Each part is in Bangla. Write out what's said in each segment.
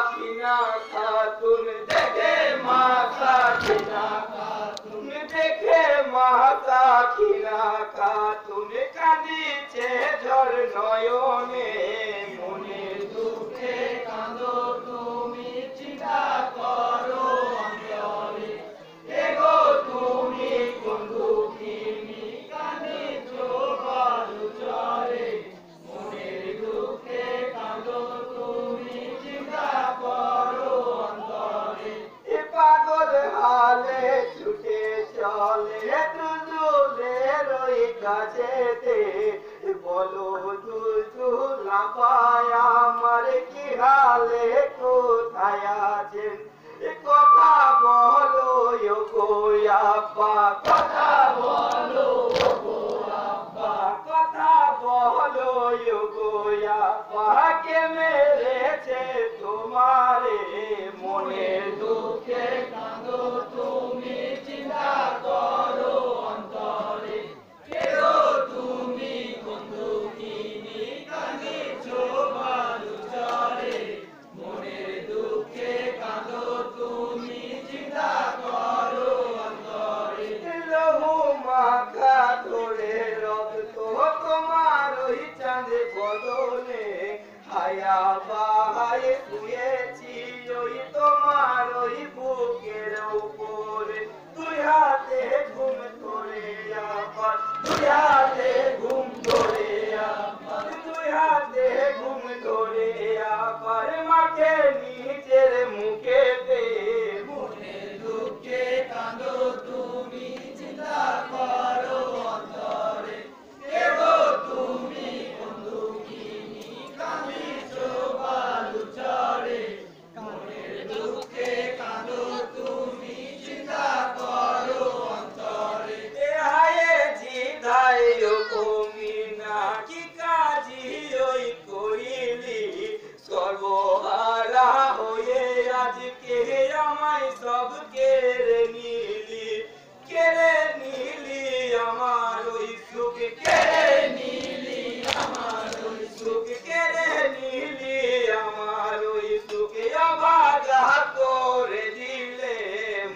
সাকিনা খাতুন দেখে মা সাকিনা খাতুন দেখে মা সাকিনা খাতুন কাঁদিছে ঝড় নয়নে মনের দুঃখে কাঁদো তুমি চিন্তা করো অন্তরে এগো তুমি কোন দুঃখিনী কাঁদিছো বালু চরে মনের দুঃখে কাঁদো তুমি চিন্তা করো অন্তরে এ পাগল হালে ছুটে চলে দুজুলের ওই কাছেতে বলো দুজুলা পায় আমার কি হালে কোথায় আছেন কথা বলো গো আব্বা কথা বলো গো আব্বা কথা বলো গো আব্বা কে মেরেছে তোমারে মনের দুঃখে কাঁদো তুমি চিন্তা করো অন্তরে কেরো তুমি কোন দুঃখিনী কাঁদিছো বালু চরে মনের দুঃখে কাঁদো তুমি চিন্তা করো অন্তরে লহু মাখা ধরে রক্ত তোমার ওই চাঁদে বদলে হায়া বাহায় শুয়েছি ওই তোমার ওই বুকের উপরে দুই হাতে ঘুম ধরে আবার দুই হাতে ঘুম ধরে আবার দুই হাতে ঘুম ধরে আবার মাকে নিজের মুখে দে মনের দুঃখে কাঁদো তুমি চিন্তা করো অন্তরে কেগো তুমি কোন দুঃখিনী কাঁদিছো বালু চরে মনের দুঃখে কাঁদো তুমি চিন্তা করো অন্তরে এ হায়ে জিধায় কমিনা কি কাজি ওই করিলি সর্বহারা হয়ে আজকে আমায় সব কেড়ে নিলি আমার ওই সুখ কেড়ে নিলি আমার ওই সুখ কেড়ে নিলি আমার ওই সুখে অবাধা করে দিলে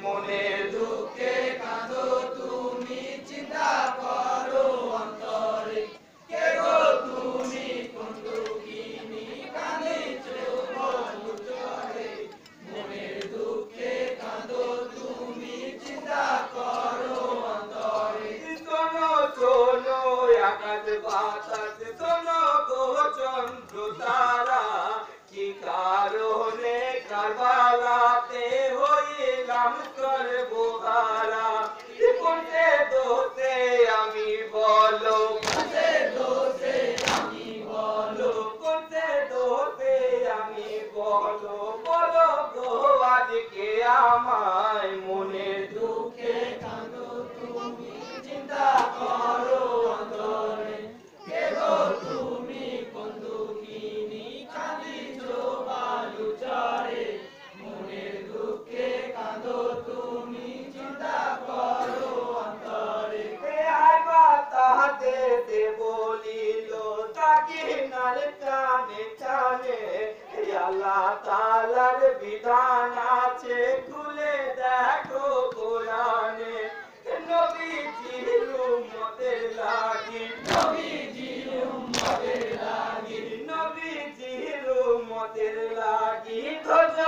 মনের দুঃখে কাঁদো তুমি চিন্তা করো অন্তরে কেগো তুমি কোন দুঃখিনী কাঁদিছো বালু চরে মনের দুঃখে কাঁদো তুমি চিন্তা করো অন্তরে শোনো শোনো আকাশ বাতাস শোনো গো চন্দ্র তারা কি কারণে কারবালাতে হইলাম সর্বহারা কোনতে দোষে আমি বলো কোনতে দোষে আমি বলো কোনতে দোষে আমি বলো বলো গো আজকে আমায় মনের দুঃখে কাঁদো তুমি চিন্তা করো অন্তরে কেগো তুমি কোন দুঃখিনী কাঁদিছো বালু চরে মনের দুঃখে কাঁদো তুমি চিন্তা করো অন্তরে তাহাতে বলিল তাকে নার টানে টানে আল্লাহ তাআলার বিধান আছে খুলে দেখো কোরআনে নবীজির উম্মতের লাগি নবীজির উম্মতের লাগি নবীজির উম্মতের লাগি ধৈর্য